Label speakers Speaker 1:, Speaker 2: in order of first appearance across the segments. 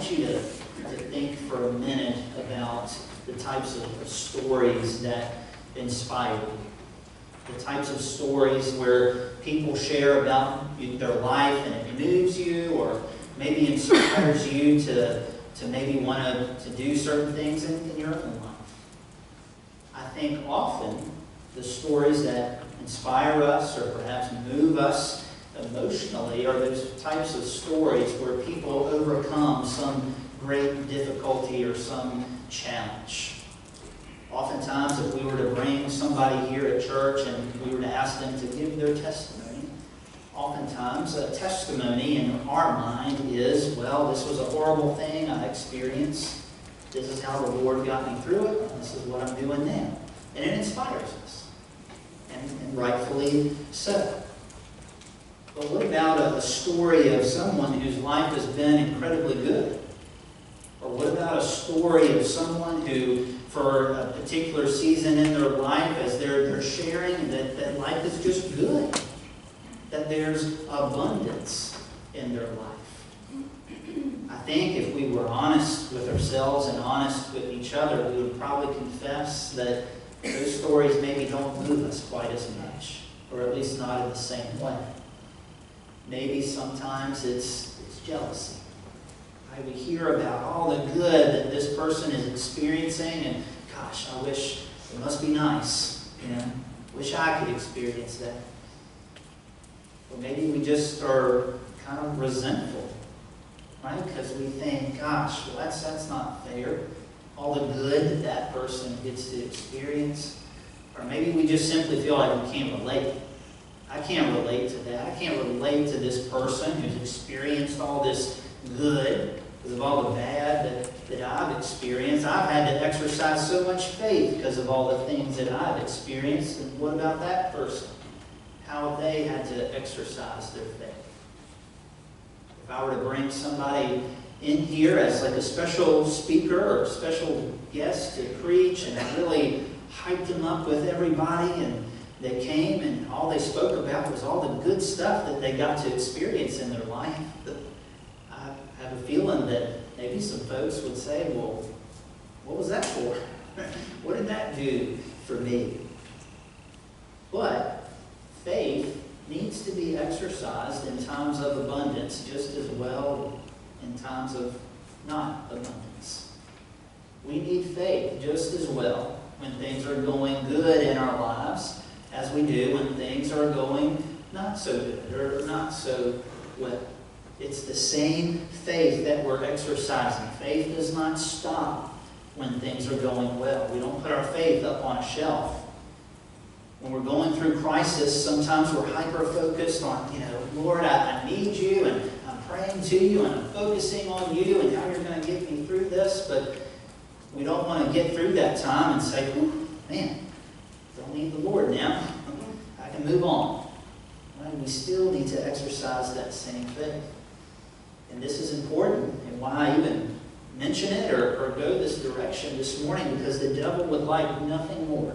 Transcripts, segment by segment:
Speaker 1: want you to think for a minute about the types of stories that inspire you. The types of stories where people share about their life and it moves you or maybe inspires you to maybe want to do certain things in your own life. I think often the stories that inspire us or perhaps move us emotionally are those types of stories where people overcome some great difficulty or some challenge. Oftentimes, if we were to bring somebody here at church and we were to ask them to give their testimony, oftentimes a testimony in our mind is, well, this was a horrible thing I experienced. This is how the Lord got me through it, and this is what I'm doing now. And it inspires us, and rightfully so. But what about a story of someone whose life has been incredibly good? Or what about a story of someone who, for a particular season in their life, as they're sharing that life is just good, that there's abundance in their life? I think if we were honest with ourselves and honest with each other, we would probably confess that those stories maybe don't move us quite as much, or at least not in the same way. Maybe sometimes it's jealousy. Right? We hear about all the good that this person is experiencing, and gosh, I wish it must be nice. Wish I could experience that. Or maybe we just are kind of resentful, right? Because we think, gosh, well, that's not fair. All the good that person gets to experience. Or maybe we just simply feel like we can't relate. I can't relate to that. I can't relate to this person who's experienced all this good because of all the bad that I've experienced. I've had to exercise so much faith because of all the things that I've experienced. And what about that person? How have they had to exercise their faith? If I were to bring somebody in here as like a special speaker or a special guest to preach, and I really hyped them up with everybody, and they came and all they spoke about was all the good stuff that they got to experience in their life, I have a feeling that maybe some folks would say, well, what was that for? What did that do for me? But faith needs to be exercised in times of abundance just as well in times of not abundance. We need faith just as well when things are going good in our lives as we do when things are going not so good or not so well. It's the same faith that we're exercising. Faith does not stop when things are going well. We don't put our faith up on a shelf. When we're going through crisis, sometimes we're hyper-focused on, Lord, I need you, and I'm praying to you, and I'm focusing on you, and how you're going to get me through this. But we don't want to get through that time and say, man, don't need the Lord now. I can move on. Right? We still need to exercise that same faith. And this is important, and why I even mention it or go this direction this morning, because the devil would like nothing more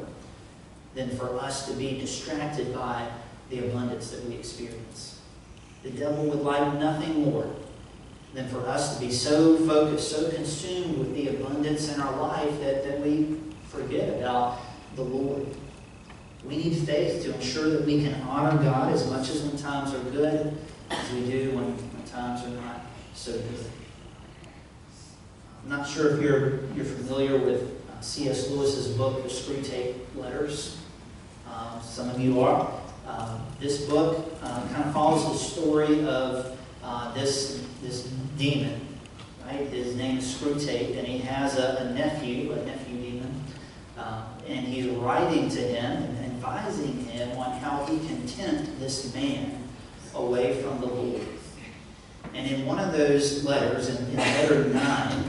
Speaker 1: than for us to be distracted by the abundance that we experience. The devil would like nothing more than for us to be so focused, so consumed with the abundance in our life that we forget about the Lord. We need faith to ensure that we can honor God as much as when times are good as we do when times are not so good. I'm not sure if you're familiar with C.S. Lewis's book, The Screwtape Letters. Some of you are. This book kind of follows the story of this demon. Right? His name is Screwtape, and he has a nephew demon, and he's writing to him and advising him on how he can tempt this man away from the Lord. And in one of those letters, in letter 9,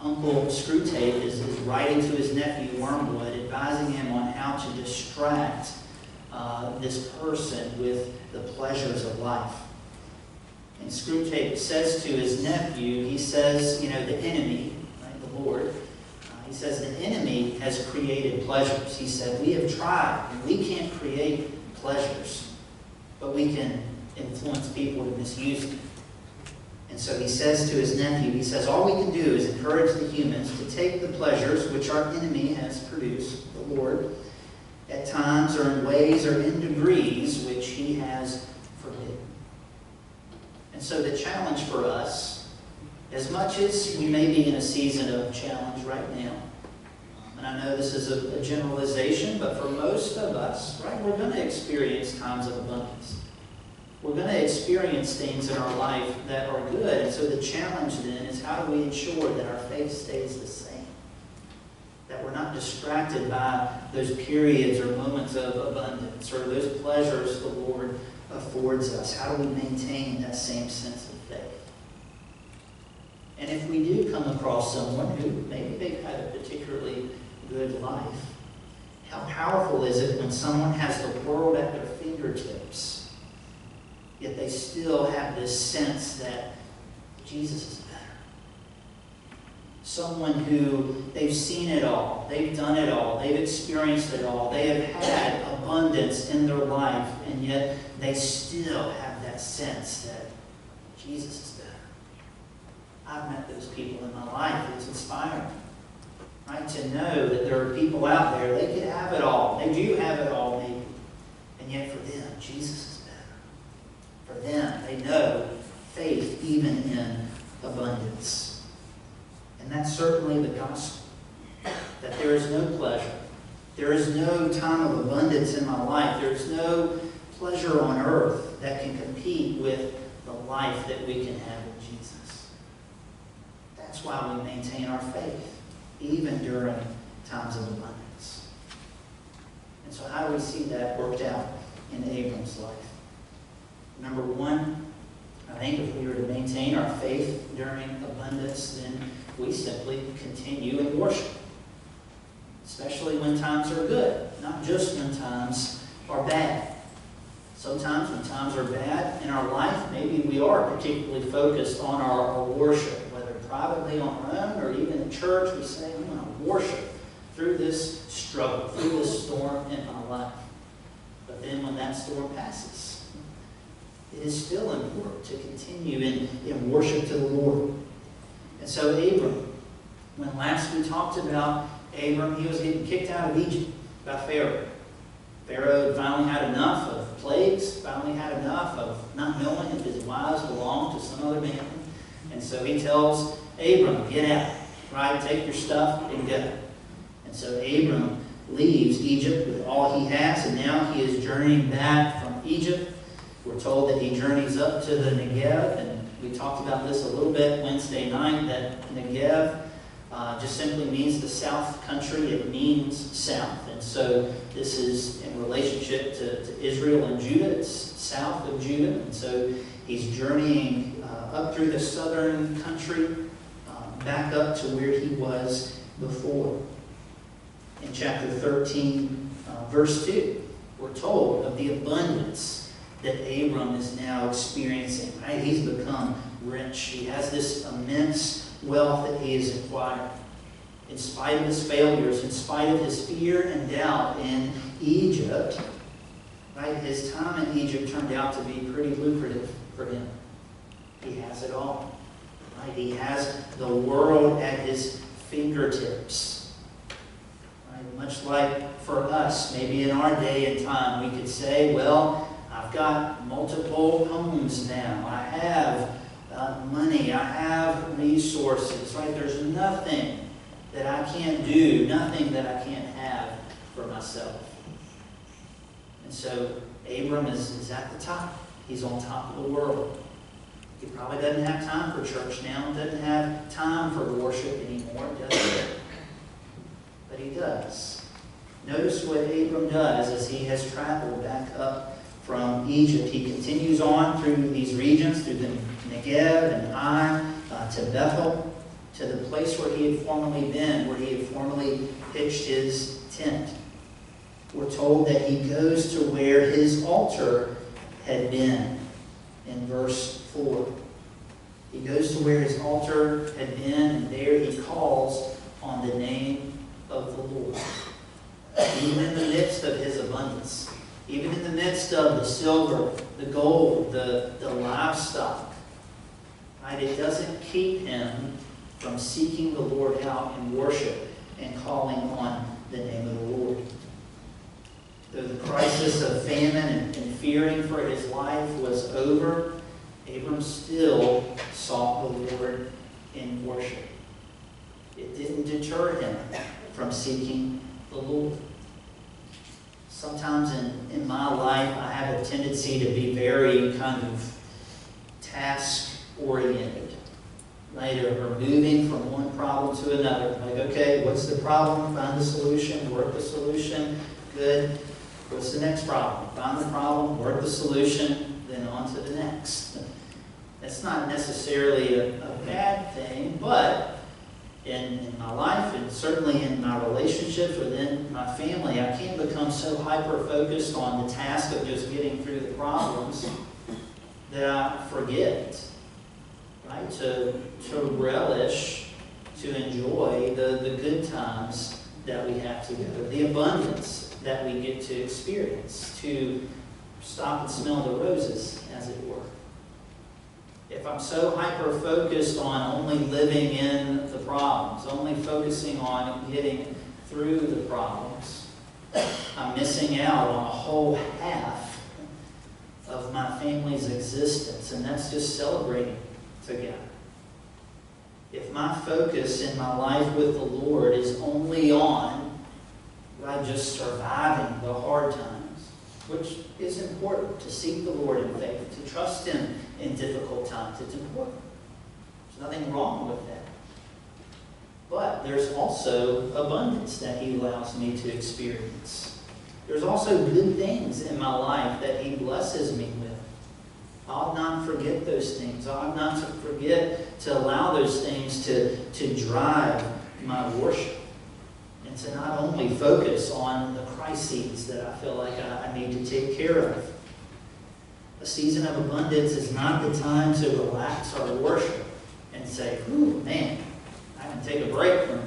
Speaker 1: Uncle Screwtape is writing to his nephew Wormwood, advising him on how to distract this person with the pleasures of life. And Screwtape says to his nephew, he says, the enemy, right, the Lord, he says the enemy has created pleasures. He said, we have tried, and we can't create pleasures, but we can influence people to misuse them. And so he says to his nephew, he says, all we can do is encourage the humans to take the pleasures which our enemy has produced, the Lord, at times or in ways or in degrees which he has forbidden. And so the challenge for us, as much as we may be in a season of challenge right now, and I know this is a generalization, but for most of us, right, we're going to experience times of abundance. We're going to experience things in our life that are good. And so the challenge then is, how do we ensure that our faith stays the same? That we're not distracted by those periods or moments of abundance or those pleasures the Lord affords us. How do we maintain that same sense of faith? And if we do come across someone who maybe they've had a particularly good life, how powerful is it when someone has the world at their fingertips, yet they still have this sense that Jesus is better? Someone who they've seen it all, they've done it all, they've experienced it all, they have had abundance in their life, and yet they still have that sense that Jesus is better. I've met those people in my life. It's inspiring, right? To know that there are people out there, they could have it all. They do have it all, maybe. And yet for them, Jesus is better. For them, they know faith even in abundance. And that's certainly the gospel. That there is no pleasure. There is no time of abundance in my life. There is no pleasure on earth that can compete with the life that we can have in Jesus. That's why we maintain our faith, even during times of abundance. And so how do we see that worked out in Abram's life? Number one, I think if we were to maintain our faith during abundance, then we simply continue in worship. Especially when times are good, not just when times are bad. Sometimes when times are bad in our life, maybe we are particularly focused on our worship, whether privately on our own or even in church. We say, I'm going to worship through this struggle, through this storm in my life. But then when that storm passes, it is still important to continue in worship to the Lord. And so Abram, when last we talked about Abram, he was getting kicked out of Egypt by Pharaoh. Pharaoh had finally had enough of plagues, finally had enough of not knowing if his wives belonged to some other man. And so he tells Abram, get out, right? Take your stuff and go. And so Abram leaves Egypt with all he has, and now he is journeying back from Egypt. We're told that he journeys up to the Negev, and we talked about this a little bit Wednesday night, that Negev just simply means the south country. It means south. And so this is in relationship to Israel and Judah. It's south of Judah. And so he's journeying up through the southern country, back up to where he was before. In chapter 13, verse 2, we're told of the abundance that Abram is now experiencing. Right? He's become rich. He has this immense wealth that he has acquired. In spite of his failures, in spite of his fear and doubt in Egypt, right, his time in Egypt turned out to be pretty lucrative for him. He has it all. Right? He has the world at his fingertips. Right? Much like for us, maybe in our day and time, we could say, well, I've got multiple homes now. I have money. I have resources. Right? There's nothing that I can't do, nothing that I can't have for myself. And so Abram is at the top. He's on top of the world. He probably doesn't have time for church now. Doesn't have time for worship anymore, does he? But he does. Notice what Abram does as he has traveled back up from Egypt. He continues on through these regions, through the Negev and Ai, to Bethel, to the place where he had formerly been, where he had formerly pitched his tent. We're told that he goes to where his altar had been in verse 4. He goes to where his altar had been, and there he calls on the name of the Lord. Even in the midst of his abundance, even in the midst of the silver, the gold, the livestock, right? right? It doesn't keep him from seeking the Lord out in worship and calling on the name of the Lord. Though the crisis of famine and fearing for his life was over, Abram still sought the Lord in worship. It didn't deter him from seeking the Lord. Sometimes in my life, I have a tendency to be very kind of task-oriented. Right? Or moving from one problem to another. Like, okay, what's the problem? Find the solution, work the solution. Good. What's the next problem? Find the problem, work the solution, then on to the next. That's not necessarily a bad thing, but in my life and certainly in my relationships within my family, I can become so hyper-focused on the task of just getting through the problems that I forget, right, to relish, to enjoy the good times that we have together, the abundance that we get to experience, to stop and smell the roses, as it were. If I'm so hyper-focused on only living in the problems, only focusing on getting through the problems, I'm missing out on a whole half of my family's existence, and that's just celebrating together. If my focus in my life with the Lord is only on just surviving the hard times, which is important, to seek the Lord in faith, to trust Him in difficult times, it's important. There's nothing wrong with that. But there's also abundance that He allows me to experience. There's also good things in my life that He blesses me with. I ought not forget those things. I ought not to forget to allow those things to drive my worship. And to not only focus on the crises that I feel like I need to take care of. A season of abundance is not the time to relax our worship and say, "Ooh, man, I can take a break from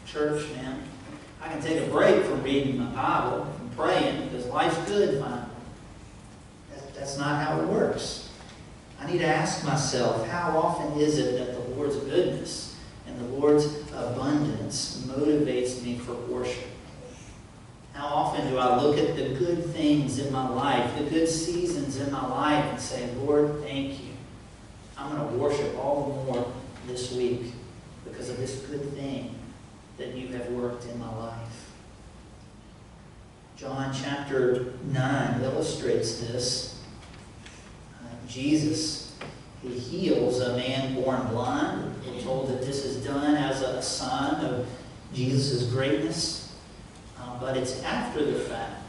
Speaker 1: church, man. I can take a break from reading my Bible, from praying, because life's good finally." That's not how it works. I need to ask myself, how often is it that the Lord's goodness and the Lord's abundance motivates me for worship? How often do I look at the good things in my life, the good seasons in my life, and say, "Lord, thank you. I'm going to worship all the more this week because of this good thing that you have worked in my life." John chapter 9 illustrates this. Jesus, He heals a man born blind. We're told that this is done as a sign of Jesus' greatness. But it's after the fact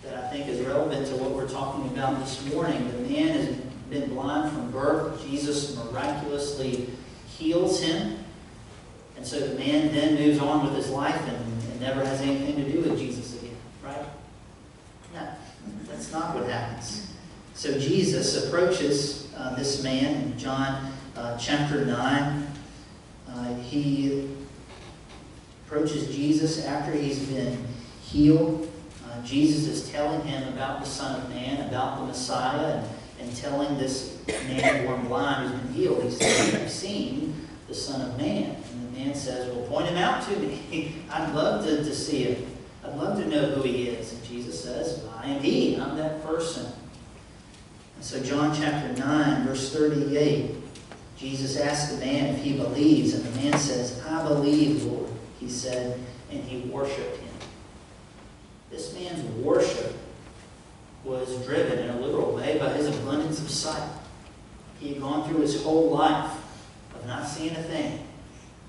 Speaker 1: that I think is relevant to what we're talking about this morning. The man has been blind from birth. Jesus miraculously heals him. And so the man then moves on with his life and never has anything to do with Jesus again. Right? No, that's not what happens. So Jesus approaches this man in John chapter 9. He approaches Jesus after he's been healed. Jesus is telling him about the Son of Man, about the Messiah, and telling this man born blind who's been healed. He says, "You've seen the Son of Man." And the man says, "Well, point him out to me. I'd love to see him. I'd love to know who he is." And Jesus says, "I am he. I'm that person." And so John chapter 9, verse 38, Jesus asked the man if he believes, and the man says, "I believe, Lord," he said, and he worshiped him. This man's worship was driven in a literal way by his abundance of sight. He had gone through his whole life of not seeing a thing,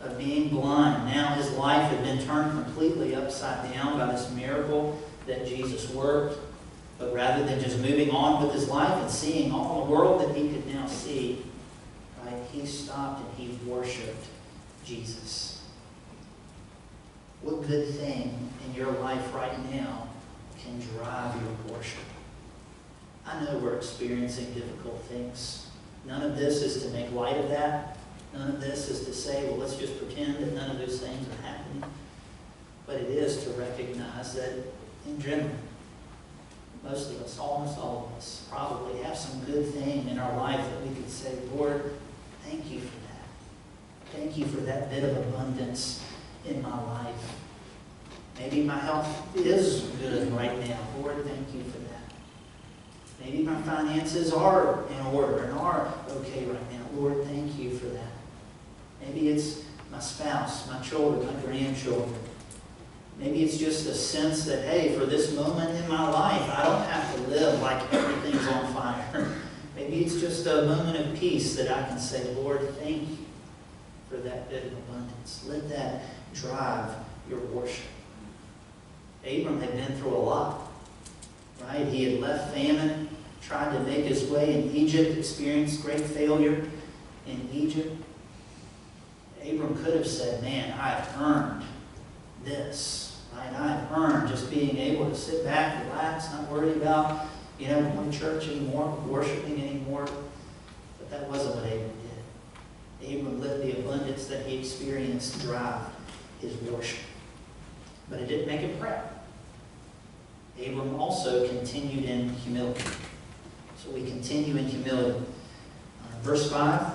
Speaker 1: of being blind. Now his life had been turned completely upside down by this miracle that Jesus worked. But rather than just moving on with his life and seeing all the world that he could now see, right, he stopped and he worshiped Jesus. What good thing in your life right now can drive your worship? I know we're experiencing difficult things. None of this is to make light of that. None of this is to say, well, let's just pretend that none of those things are happening. But it is to recognize that in general, most of us, almost all of us, probably have some good thing in our life that we could say, "Lord, thank you for that. Thank you for that bit of abundance in my life. Maybe my health is good right now. Lord, thank you for that. Maybe my finances are in order and are okay right now. Lord, thank you for that. Maybe it's my spouse, my children, my grandchildren. Maybe it's just a sense that, hey, for this moment in my life, I don't have to live like everything's on fire. Maybe it's just a moment of peace that I can say, Lord, thank you for that bit of abundance. Let that drive your worship. Abram had been through a lot, right? He had left famine, tried to make his way in Egypt, experienced great failure in Egypt. Abram could have said, man, I've earned this, right? I've earned just being able to sit back, relax, not worry about, going to church anymore, worshiping anymore. But that wasn't what Abram did. Abram let the abundance that he experienced drive his worship. But it didn't make him proud. Abram also continued in humility. So we continue in humility. Verse 5,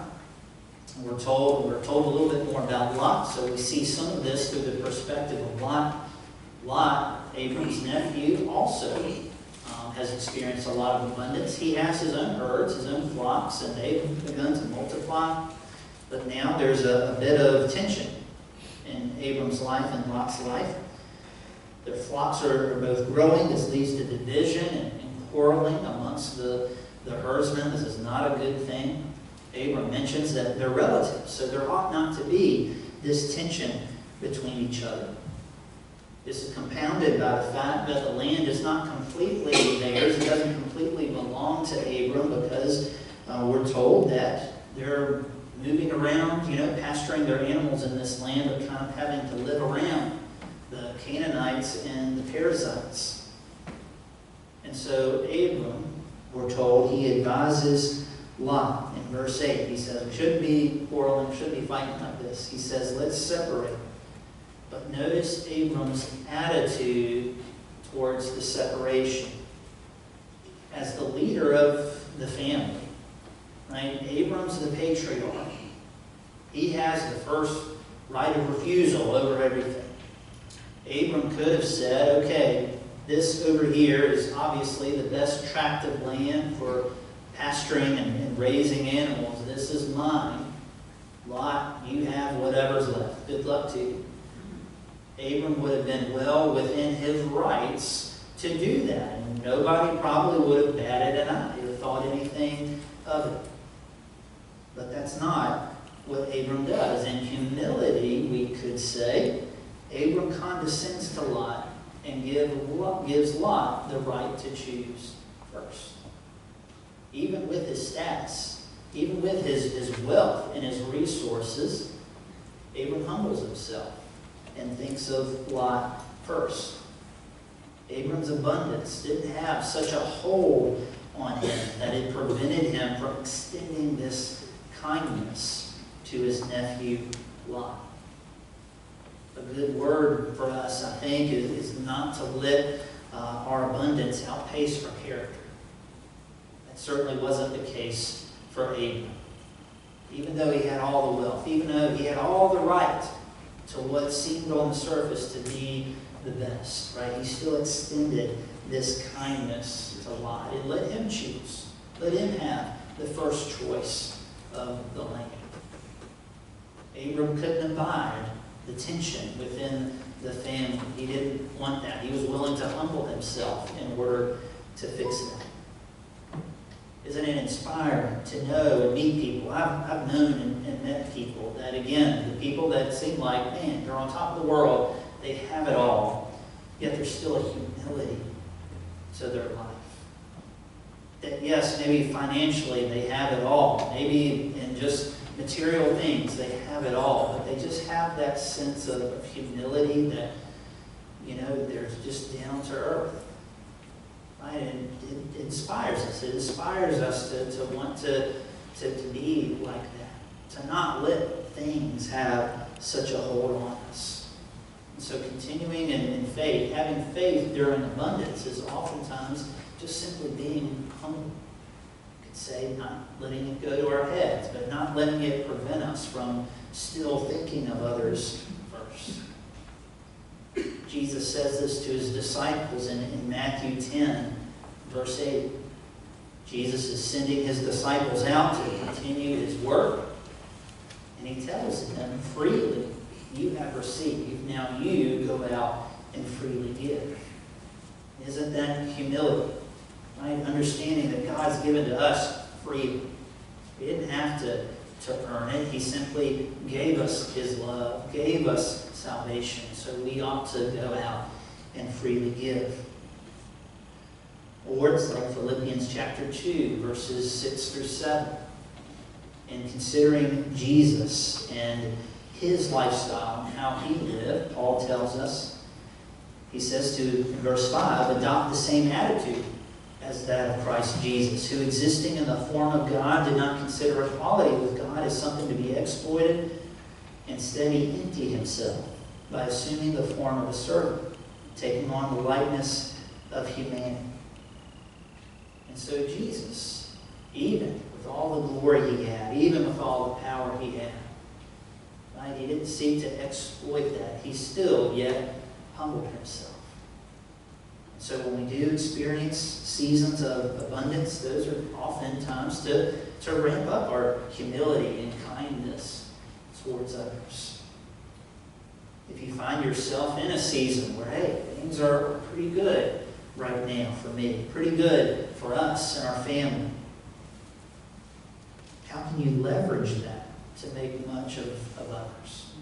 Speaker 1: we're told a little bit more about Lot. So we see some of this through the perspective of Lot. Lot, Abram's nephew, also has experienced a lot of abundance. He has his own herds, his own flocks, and they've begun to multiply. But now there's a bit of tension in Abram's life and Lot's life. Their flocks are both growing. This leads to division and quarreling amongst the herdsmen. This is not a good thing. Abram mentions that they're relatives, so there ought not to be this tension between each other. This is compounded by the fact that the land is not completely theirs. It doesn't completely belong to Abram because we're told that they're moving around, pasturing their animals in this land, but kind of having to live around the Canaanites and the Perizzites. And so Abram, we're told, he advises Lot. In verse 8, he says, we shouldn't be quarreling, we shouldn't be fighting like this. He says, let's separate. But notice Abram's attitude towards the separation. As the leader of the family, right? Abram's the patriarch. He has the first right of refusal over everything. Abram could have said, okay, this over here is obviously the best tract of land for pasturing and raising animals. This is mine. Lot, you have whatever's left. Good luck to you. Abram would have been well within his rights to do that. And nobody probably would have batted an eye or thought anything of it. But that's not what Abram does. In humility, we could say, Abram condescends to Lot and gives Lot the right to choose first. Even with his status, even with his wealth and his resources, Abram humbles himself and thinks of Lot first. Abram's abundance didn't have such a hold on him that it prevented him from extending this kindness to his nephew Lot. A good word for us, I think, is not to let our abundance outpace our character. That certainly wasn't the case for Abram. Even though he had all the wealth, even though he had all the right to what seemed on the surface to be the best, right? He still extended this kindness to Lot. And let him choose. Let him have the first choice of the land. Abram couldn't abide the tension within the family. He didn't want that. He was willing to humble himself in order to fix that. Isn't it inspiring to know and meet people? I've known and met people that, again, the people that seem like, man, they're on top of the world, they have it all, yet there's still a humility to their life. That, yes, maybe financially they have it all. Maybe in just material things they have it all, but they just have that sense of humility that, they're just down to earth. Right? And it inspires us. It inspires us to want to be like that. To not let things have such a hold on us. And so continuing in faith, having faith during abundance is oftentimes just simply being humble. say not letting it go to our heads, but not letting it prevent us from still thinking of others first. Jesus says this to his disciples in Matthew 10, verse 8. Jesus is sending his disciples out to continue his work, and he tells them freely, you have received, now you go out and freely give. Isn't that humility? Right? Understanding that God's given to us freely. We didn't have to earn it. He simply gave us his love, gave us salvation. So we ought to go out and freely give. Or it's like Philippians chapter 2, verses 6 through 7. And considering Jesus and his lifestyle and how he lived, Paul tells us, he says in verse 5, adopt the same attitude as that of Christ Jesus, who existing in the form of God did not consider equality with God as something to be exploited. Instead, he emptied himself by assuming the form of a servant, taking on the likeness of humanity. And so Jesus, even with all the glory he had, even with all the power he had, right, he didn't seek to exploit that. He still yet humbled himself. So when we do experience seasons of abundance, those are often times to ramp up our humility and kindness towards others. If you find yourself in a season where, hey, things are pretty good right now for me, pretty good for us and our family, how can you leverage that to make much of others?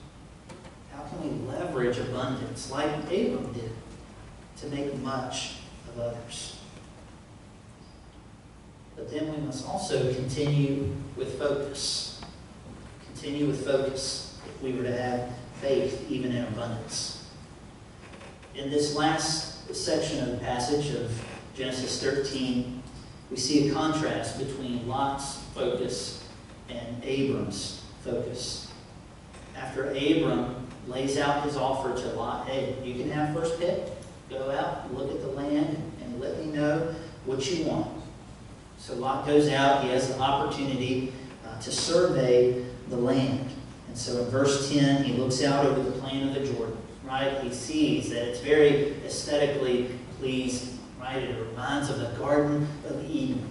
Speaker 1: How can we leverage abundance like Abram did to make much of others? But then we must also continue with focus. Continue with focus if we were to have faith even in abundance. In this last section of the passage of Genesis 13, we see a contrast between Lot's focus and Abram's focus. After Abram lays out his offer to Lot, hey, you can have first pick. Go out, look at the land, and let me know what you want. So Lot goes out. He has the opportunity to survey the land. And so in verse 10, he looks out over the plain of the Jordan. Right? He sees that it's very aesthetically pleasing. Right? It reminds of the Garden of Eden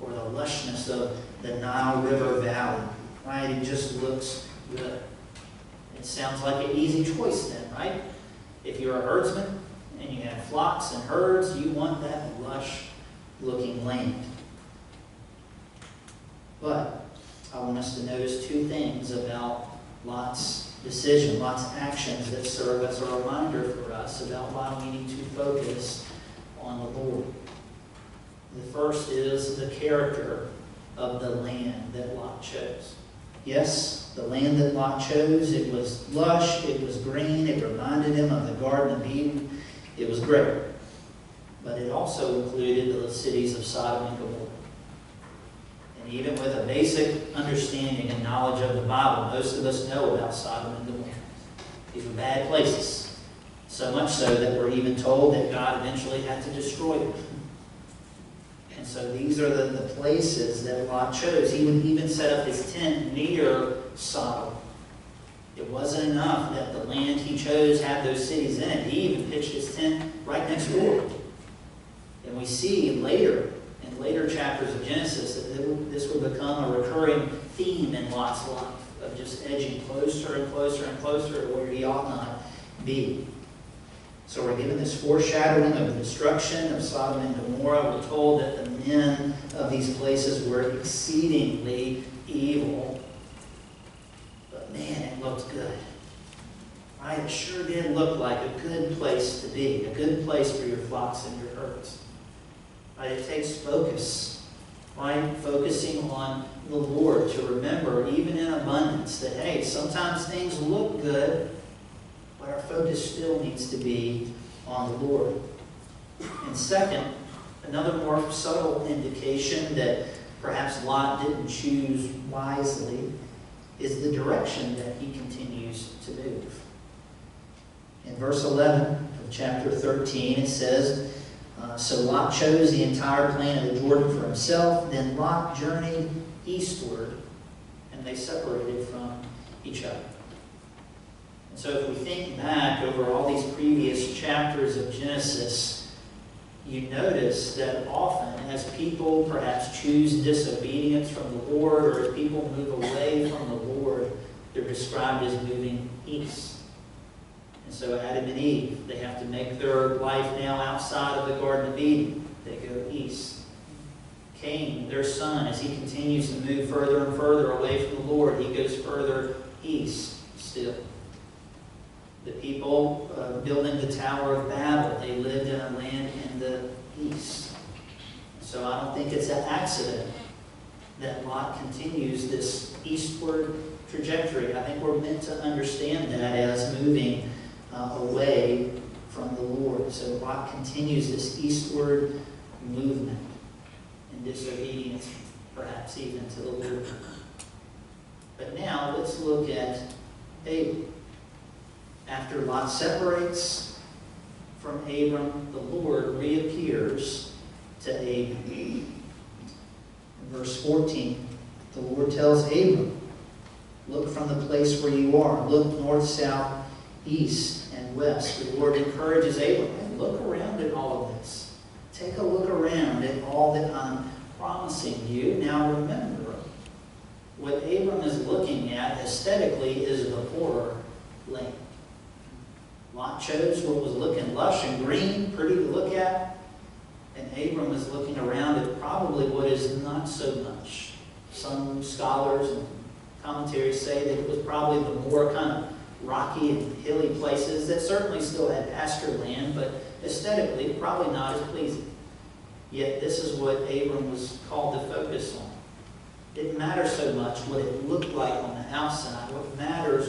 Speaker 1: or the lushness of the Nile River Valley. Right? It just looks good. It sounds like an easy choice then, right? If you're a herdsman and you have flocks and herds, you want that lush-looking land. But I want us to notice two things about Lot's decision, Lot's actions that serve as a reminder for us about why we need to focus on the Lord. The first is the character of the land that Lot chose. Yes, the land that Lot chose, it was lush, it was green, it reminded him of the Garden of Eden. It was great. But it also included the cities of Sodom and Gomorrah. And even with a basic understanding and knowledge of the Bible, most of us know about Sodom and Gomorrah. These were bad places. So much so that we're even told that God eventually had to destroy them. And so these are the places that Lot chose. He would even set up his tent near Sodom. It wasn't enough that the land he chose had those cities in it. He even pitched his tent right next door. And we see in later chapters of Genesis that this would become a recurring theme in Lot's life of just edging closer and closer and closer to where he ought not be. So we're given this foreshadowing of the destruction of Sodom and Gomorrah. We're told that the men of these places were exceedingly evil. But man, it looked good. Right? It sure did look like a good place to be, a good place for your flocks and your herds. Right? It takes focus. Right? Focusing on the Lord to remember, even in abundance, that hey, sometimes things look good, but our focus still needs to be on the Lord. And second, another more subtle indication that perhaps Lot didn't choose wisely is the direction that he continues to move. In verse 11 of chapter 13, it says, So Lot chose the entire plain of the Jordan for himself. Then Lot journeyed eastward, and they separated from each other. And so if we think back over all these previous chapters of Genesis, you notice that often as people perhaps choose disobedience from the Lord, or as people move away from the Lord, they're described as moving east. And so Adam and Eve, they have to make their life now outside of the Garden of Eden. They go east. Cain, their son, as he continues to move further and further away from the Lord, he goes further east still. The people building the Tower of Babel, they lived in a land in the east. So I don't think it's an accident that Lot continues this eastward trajectory. I think we're meant to understand that as moving away from the Lord. So Lot continues this eastward movement in disobedience, perhaps even to the Lord. But now let's look at Abram. After Lot separates from Abram, the Lord reappears to Abram. In verse 14, the Lord tells Abram, look from the place where you are. Look north, south, east, and west. The Lord encourages Abraham, look around at all of this. Take a look around at all that I'm promising you. Now remember, what Abram is looking at aesthetically is the poorer land. Lot chose what was looking lush and green, pretty to look at, and Abram is looking around at probably what is not so much. Some scholars and commentaries say that it was probably the more kind of rocky and hilly places that certainly still had pasture land, but aesthetically probably not as pleasing. Yet this is what Abram was called to focus on. It didn't matter so much what it looked like on the outside. What matters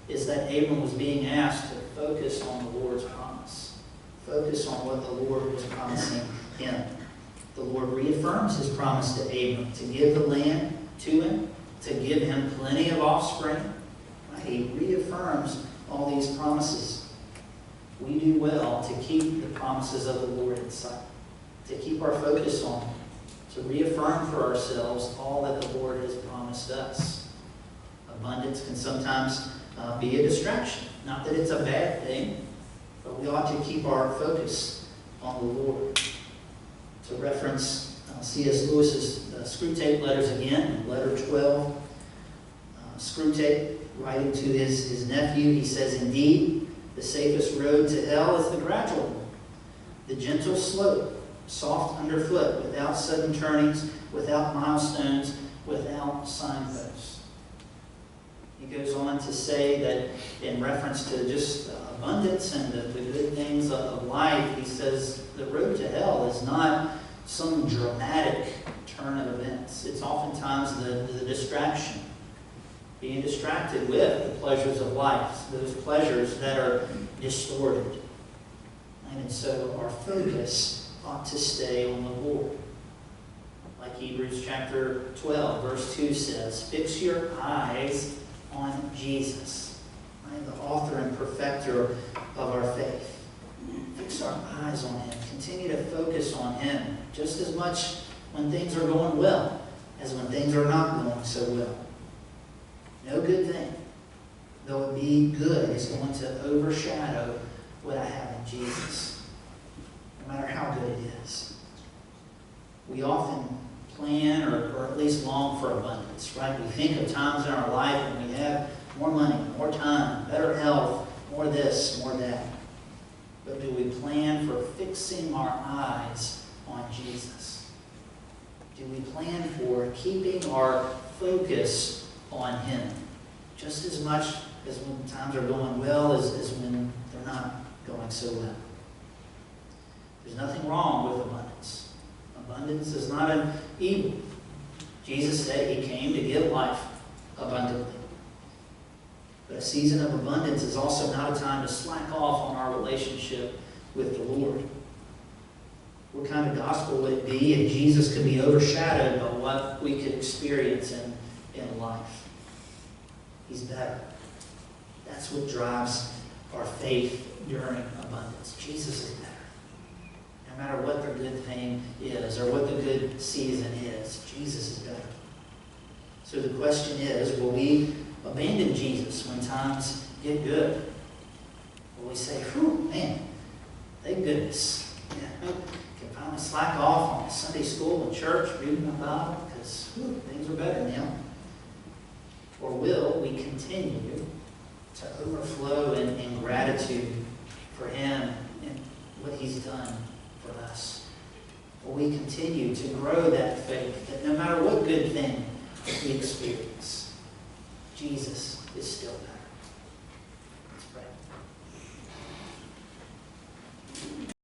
Speaker 1: is that Abram was being asked to focus on the Lord's promise. Focus on what the Lord was promising him. The Lord reaffirms his promise to Abram to give the land to him, to give him plenty of offspring. He reaffirms all these promises. We do well to keep the promises of the Lord in sight, to keep our focus on them, to reaffirm for ourselves all that the Lord has promised us. Abundance can sometimes be a distraction. Not that it's a bad thing, but we ought to keep our focus on the Lord. To reference C.S. Lewis's Screwtape Letters again, letter 12, Screwtape, writing to his nephew, he says, indeed, the safest road to hell is the gradual one, the gentle slope, soft underfoot, without sudden turnings, without milestones, without signposts. He goes on to say that in reference to just abundance and the good things of life, he says the road to hell is not some dramatic turn of events. It's oftentimes the distraction. Being distracted with the pleasures of life, those pleasures that are distorted. And so our focus ought to stay on the Lord. Like Hebrews chapter 12, verse 2 says, fix your eyes on Jesus, right? The author and perfecter of our faith. Fix our eyes on him. Continue to focus on him just as much when things are going well as when things are not going so well. No good thing, though it be good, is going to overshadow what I have in Jesus, no matter how good it is. We often plan or at least long for abundance, right? We think of times in our life when we have more money, more time, better health, more this, more that. But do we plan for fixing our eyes on Jesus? Do we plan for keeping our focus on him, just as much as when times are going well as when they're not going so well? There's nothing wrong with abundance. Abundance is not an evil. Jesus said he came to give life abundantly. But a season of abundance is also not a time to slack off on our relationship with the Lord. What kind of gospel would it be if Jesus could be overshadowed by what we could experience in life? He's better. That's what drives our faith during abundance. Jesus is better. no matter what the good thing is or what the good season is, Jesus is better. So the question is, will we abandon Jesus when times get good? Will we say, whew, man, thank goodness. Yeah, can finally slack off on Sunday school and church, reading my Bible, because things are better now. Or will we continue to overflow in gratitude for Him and what He's done for us? Will we continue to grow that faith that no matter what good thing we experience, Jesus is still better?